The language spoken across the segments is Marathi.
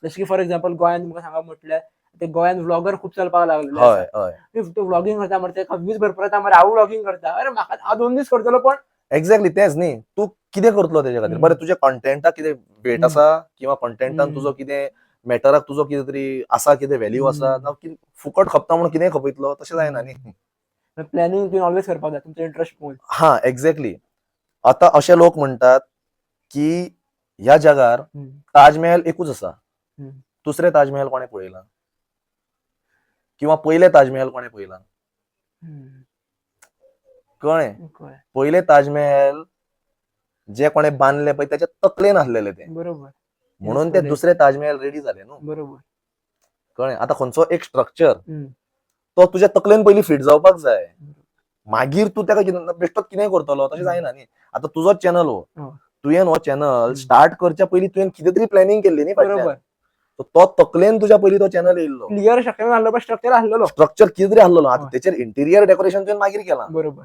जसं की फॉर एक्झाम्पल गोंयान तुमकां सांगा म्हटल्यार ते गोंयान व्लॉगर खूप चलपाक लागलेले हय आसा. हय तो व्लॉगिंग करता मरे तेका व्ह्यूज भरपूर येता मरे हांव व्लॉगिंग करता अरे म्हाका हांव 2 दीस करतलो पण एक्झॅक्टली तेच न्ही. तू कितें करतलो तेच्या खातीर? बरें तुज्या कॉन्टेंटाक कितें वेट हम्म. आसा किंवा कॉन्टेंटान तुजो हम्म. कितें मॅटराक तुजो कितें तरी आसा कितें व्हॅल्यू आसा हम्म. ना फुकट खपता म्हणून कितेंय खपयतलो तशें जायना न्ही. प्लॅनिंग तुवें ऑलवेज करपाक जाय तुमचो इंटरेस्ट पळोवन. हा एक्झॅक्टली. आता अशे लोक म्हणटात की ह्या जगार हम्म. ताजमहल एकूच आसा. हम्म. दुसरे ताजमहल कोणें पळयला? किंवा पयले ताजमहल कोणें पळयला? हम्म. कळ्ळें? कळ्ळें. पयले ताजमहल जे कोणें बांदले पळय त्याच्या तकलेन आसलेले ते. बरोबर. म्हणून ते दुसरे ताजमहल रेडी जाले न्हू. बरोबर. कळ्ळें? आतां खंयचो एक स्ट्रक्चर हम्म. तो तुज्या तकलेन पयलीं फिट जावपाक जाय. मागीर तूं तेका बेश्टोच कितेंय करतलो तशें जायना न्ही. आतां तुजोच चॅनल हो. हो. तुवें हो चॅनल स्टार्ट करच्या पयलीं तुवें कितें तरी प्लॅनिंग केल्ली न्ही फाटल्यान. बरोबर. तो तकलेन तुज्या पयलीं तो चॅनल येयल्लो. क्लियर स्ट्रक्चर आसलो पण स्ट्रक्चर आसलेलो. स्ट्रक्चर कितें तरी आसलेलो. आतां हय. तेचेर इंटिरियर डेकोरेशन तुवें मागीर केलां. बरोबर.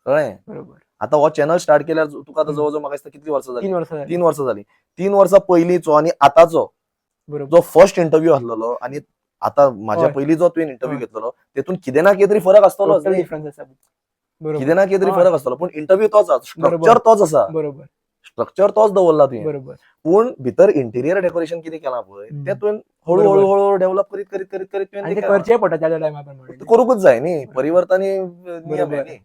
कळ्ळें? बरोबर. आतां हो चॅनल स्टार्ट केल्यार तुका आतां हम्म. जवळ जवळ म्हाका दिसता कितलीं वर्सां जालीं? 3 वर्सां जाली. 3 वर्सां जालीं. 3 वर्सां पयलींचो आनी आतांचो बरोबर. जो फर्स्ट इंटरव्ह्यू आसलेलो आनी आतां म्हाज्या हय. पयलीं जो तुवें इंटरव्ह्यू हय. घेतलेलो तेतून कितें ना कितें तरी फरक आसतलोच टोटल न्ही. डिफरन्स आसा. बरोबर. कितें ना कितें तरी हय. फरक आसतलो पूण इंटरव्ह्यू तोच आसा. बरोबर. स्ट्रक्चर तोच आसा. बरोबर. स्ट्रक्चर तोच दवरला तुवें. बरोबर. पूण भितर इंटिरियर डेकोरेशन कितें केलां पळय तें हम्म. तुवें हळू बरोबर. हळू हळू डेव्हलप करीत तुवें आणि तें ते केलां. करचेय पडटा त्या टायमा प्रमाणे. करूंकच जाय न्ही. बरोबर. परिवर्तन ही नियम आहे बरोबर. न्ही.